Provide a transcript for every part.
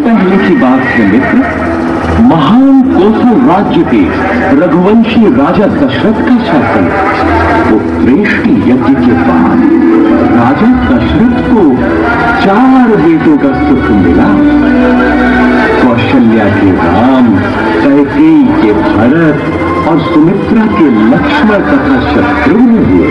पहले की बात है मित्र, महान कोसल राज्य के रघुवंशी राजा दशरथ का शासन। उत्कृष्ट यज्ञ के बाद राजा दशरथ को 4 बेटों का सुख मिला। कौशल्या के राम, कैकेयी के भरत और सुमित्रा के लक्ष्मण तथा शत्रुघ्न हुए।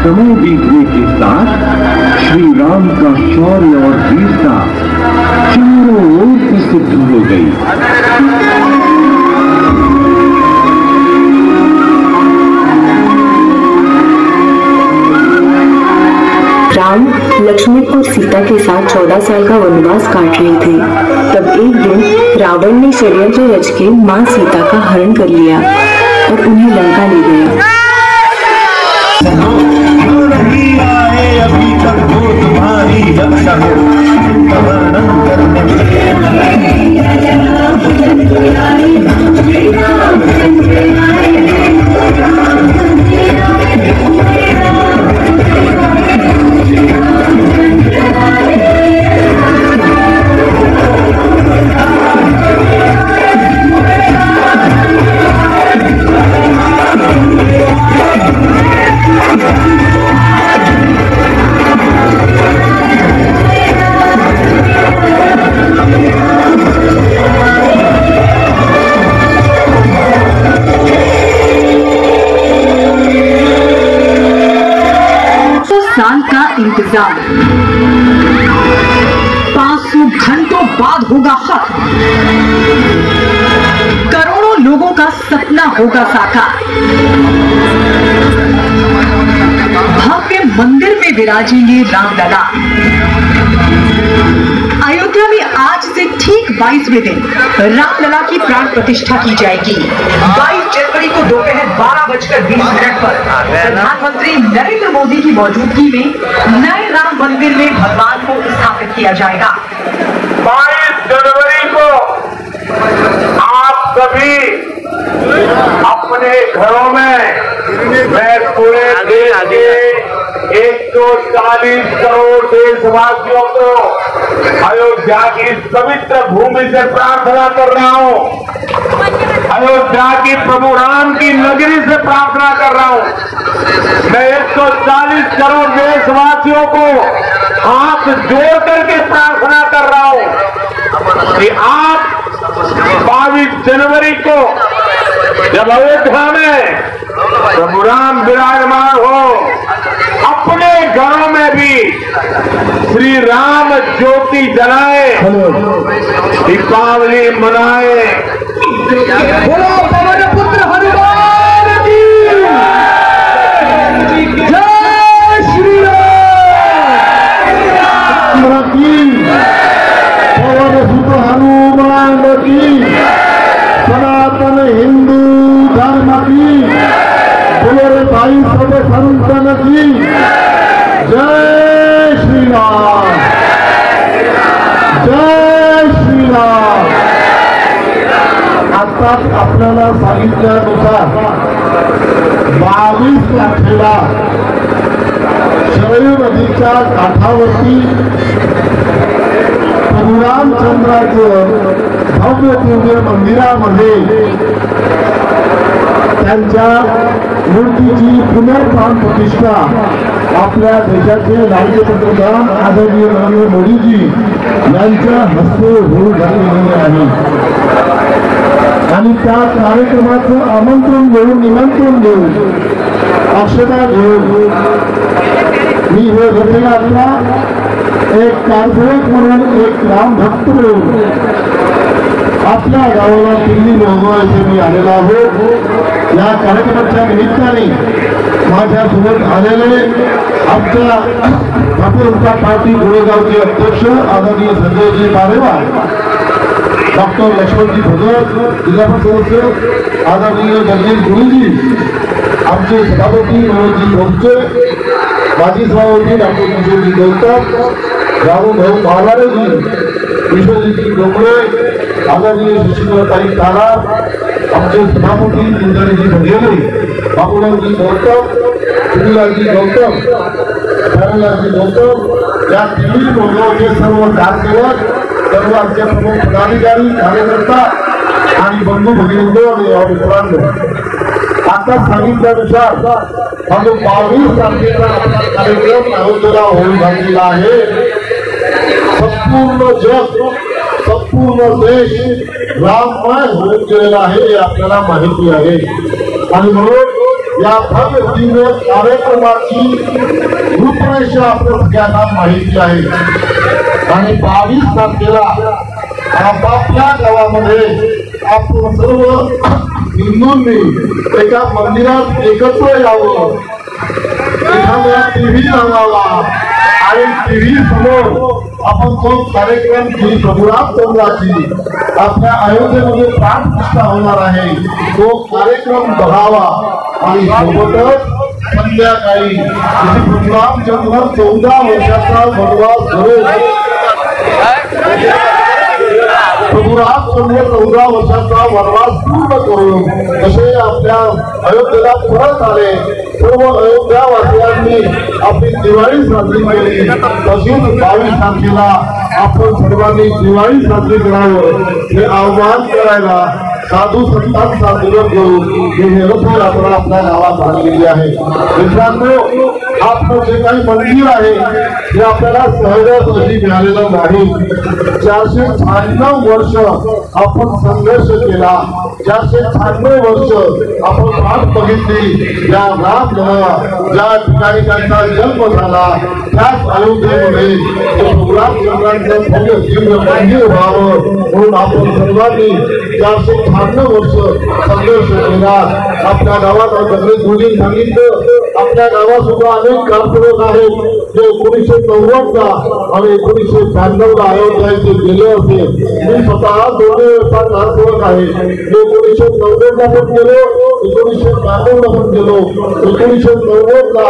समय बीतने के साथ श्री राम का शौर्य और वीरता चारों ओर से सिद्ध हो गई। राम लक्ष्मण और सीता के साथ 14 साल का वनवास काट रहे थे। तब एक दिन रावण ने षड्यंत्र रच के मां सीता का हरण कर लिया और उन्हें लंका ले गया। अभी तक वो तुम्हारी रक्षा हो, वर्णन करने साल का इंतजार 500 घंटों बाद होगा खत्म। करोड़ों लोगों का सपना होगा साकार। भव्य मंदिर में विराजेंगे रामलला। अयोध्या में आज से ठीक 22वें दिन रामलला की प्राण प्रतिष्ठा की जाएगी। 22 जनवरी को दोपहर 12:20 पर प्रधानमंत्री नरेंद्र मोदी की मौजूदगी में नए राम मंदिर में भगवान को स्थापित किया जाएगा। 22 जनवरी को आप सभी अपने घरों में, मैं पूरे देश के 140 करोड़ देशवासियों को अयोध्या की पवित्र भूमि से प्रार्थना कर रहा हूं, अयोध्या की प्रभु राम की नगरी से प्रार्थना कर रहा हूं। मैं 140 करोड़ देशवासियों को हाथ जोड़ करके प्रार्थना कर रहा हूं कि आप 22 जनवरी को जब अयोध्या में प्रभु राम विराजमान हो, अपने घरों में भी श्री राम ज्योति जलाए, दीपावली मनाए। बोलो पवन पुत्र हनुमान की जय श्री राम की, पवन पुत्र हनुमान की, सनातन हिंदू धर्म की, बोले भाई सब संतन की जय श्री राम, जय श्री राम। आताच आपल्याला सांगितल्यानुसार 22 तारखेला शरयू नदीच्या काठावरती प्रभू रामचंद्राचं भव्य दिव्य मंदिरामध्ये त्यांच्या मूर्तीची पुनर्प्राण प्रतिष्ठा आपल्या देशाचे राज्यपंतप्रधान आदरणीय नरेंद्र मोदीजी यांच्या हस्ते होऊ झालेली आहे आणि त्या कार्यक्रमाचं आमंत्रण देऊन, निमंत्रण देऊन, अक्षता घेऊन मी हे घटनातला एक कारसेवक म्हणून, एक राम भक्त म्हणून आपल्या गावाला दिल्ली मोहवायचे मी आलेला आहोत। या कार्यक्रमाच्या निमित्ताने माझ्यासोबत आलेले आमच्या भारतीय जनता पार्टी गोरेगावचे अध्यक्ष आदरणीय संजयजी पारेवार, डॉक्टर लक्ष्मणजी भगत, जिल्हा सदस्य आदरणीय जगदीश गुरुजी, आमचे सभापती मनोजजी भोगचे, माजी सभापती डॉक्टर किशोरजी गौतम, रामभाऊ महाराजी, विश्वजित डोंगरे, आदरणीय सुशीलाताई तारा, आमचे सभापती इंद्रजी बघेले, बाबूरावजी गौतम, सुनीलाजी गौतम, धनलालजी गौतम, या तिन्ही लोकांचे सर्व कारसेवक, सर्व आमचे प्रमुख पदाधिकारी, कार्यकर्ता आणि बंधू भगिनींनो आणि मित्रांनो, आता सांगितल्यानुसार हा जो 22 तारखेचा आपला कार्यक्रम अयोध्येला होऊ घातलेला आहे. संपूर्ण जग, संपूर्ण देश राममय होऊन गेलेला आहे हे आपल्याला माहिती आहे. आणि म्हणून या भव्य दिव्य कार्यक्रमाची रूपरेषा आपल्या सगळ्यांना माहिती आहे. आणि 22 तारखेला आपापल्या गावामध्ये आपण सर्व हिंदूंनी एका मंदिरात एकत्र यावं, एखादा टीव्ही लावावा आणि टीव्ही समोर आपण तो कार्यक्रम जी प्रभुरामचंद्राची आपल्या अयोध्येमध्ये प्राणप्रतिष्ठा होणार आहे तो कार्यक्रम बघावा. आणि सोबतच संध्याकाळी प्रभुरामचंद्र 14 वर्षाचा वनवास करून प्रभुरामचंद्र 14 वर्षाचा वनवास पूर्ण करून कसे आपल्या अयोध्येला परत आले, सर्व अयोध्यावासियांनी आपली दिवाळी साजरी केली. तशीच 22 तारखेला आपण सर्वांनी दिवाळी साजरी करावं हे आव्हान करायला साधू संतांचा निरोप घेऊन ही रथयात्रा आपल्या गावात आणलेली आहे. मित्रांनो, आपलं जे काही मंदिर आहे हे आपल्याला सहजच अशी मिळालेलं नाही. 496 वर्ष आपण संघर्ष केला, 496 वर्ष आपण वाट बघितली. या रामलला ज्या ठिकाणी त्यांचा जन्म झाला त्याच अयोध्येमध्ये प्रभुरामचंद्रांचं भव्य दिव्य मंदिर व्हावं म्हणून आपण सर्वांनी 496 वर्ष संघर्ष केला. आपल्या गावात सगळे दोन्ही सांगितलं, आपल्या गावात सुद्धा अनेक कारसेवक आहेत जे 1990ला आणि 1992ला अयोध्याचे गेले होते. मी स्वतः दोन्ही वेळचा कारसेवक आहे. मी 1990ला पण गेलो, 1992ला पण गेलो. 1990ला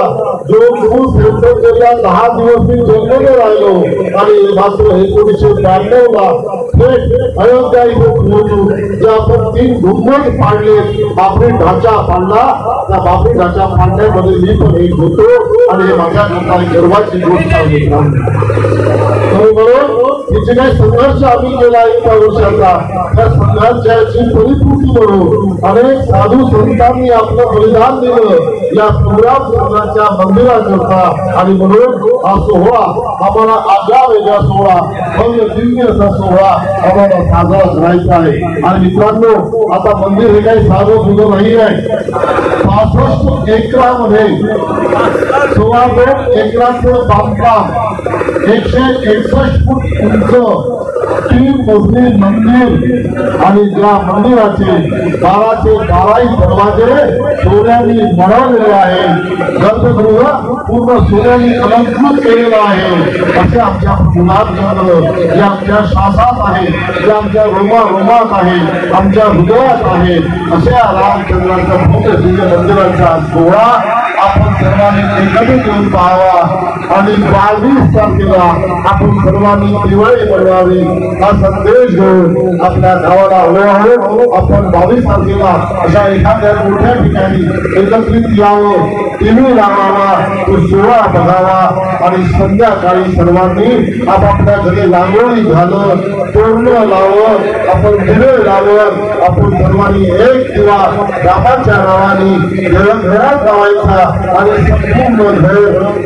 जो गुरु सेंटरच्या 10 दिवस मी जेलमध्ये राहिलो आणि मात्र 1992ला थेट अयोध्या इथे पोहोचलो. जे आपण 3 गुंबज पाडले, बाबरी ढाचा पाडला, त्या बाबरी ढाचा पाडण्यामध्ये मी पण एक होतो आणि हे माझ्या गर्वाची गोष्ट आहे. बरोबर तिचे काही संघर्ष आम्ही केला 1 वर्षाचा, त्या संघर्षाची परिपूर्ती म्हणून अनेक साधू संतांनी आपलं बलिदान दिलं या प्रभुरामचंद्राच्या मंदिराकरता. आणि म्हणून हा सोहळा आम्हाला आगळा वेगळा सोहळा, भव्य दिव्य असा सोहळा आम्हाला साजरा करायचा आहे. आणि मित्रांनो, आता मंदिर हे काही साधं सुद्धा नाही आहे. 65 एकरामध्ये 2 एकराचं बांधकाम, 161 फूट उंच 3 मजली मंदिर आणि ज्या मंदिराचे 12चे 12 दरवाजे सोन्याने बनवलेले आहे, गर्भगृह पूर्ण सोन्याने अलंकृत केलेलं आहे. असे आमच्या प्रभुरामचंद्र जे आमच्या श्वासात आहे, जे आमच्या रोमात आहे, आमच्या हृदयात आहे, अशा रामचंद्राच्या भव्य दिव्य मंदिराचा सोहळा आपण सर्वांनी एकत्रित येऊन पाहावा. आणि 22 तारखेला आपण सर्वांनी दिवाळी बनवावी हा संदेश घेऊन आपल्या गावाला हळूहळू आपण 22 तारखेला अशा एखाद्या मोठ्या ठिकाणी एकत्रित यावं, टीव्ही लावावा, तो सोहळा बघावा. आणि संध्याकाळी सर्वांनी आपापल्या घरी रांगोळी घालत, तोरणं लावत, आपण दिवे लावत, आपण सर्वांनी एक दिवा रामाच्या नावाने घरात लावायचा आणि संपूर्ण घर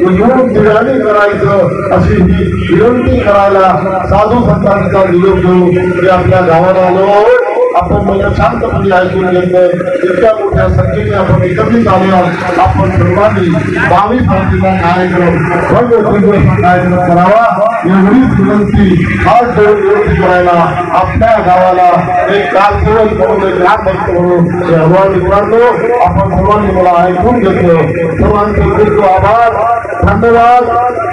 उजळून दिव्याने करायचं अशी ही विनंती करायला साधू संतांचा निरोप घेऊन आपल्या गावाला आलो आहोत. आपण मला शांतपणे ऐकून घेतलं. इतक्या मोठ्या संख्येने आपण एकत्रित आलो. आपण सर्वांनी 22 तारखेला कार्यक्रम भव्य दिव्य कार्यक्रम करावा एवढीच विनंती आज विनंती करायला आपल्या गावाला एक कारसेवक म्हणून, एक ग्रामभक्त म्हणून आव्हान मित्रांनो, आपण सर्वांनी मला ऐकून घेतलं. सर्वांचे खूप आभार, धन्यवाद.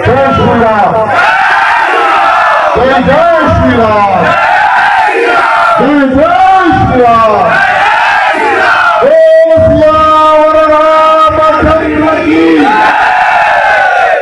जय श्रीराम, जय जय श्रीराम, जय जय श्रीराम, जय श्रीराम.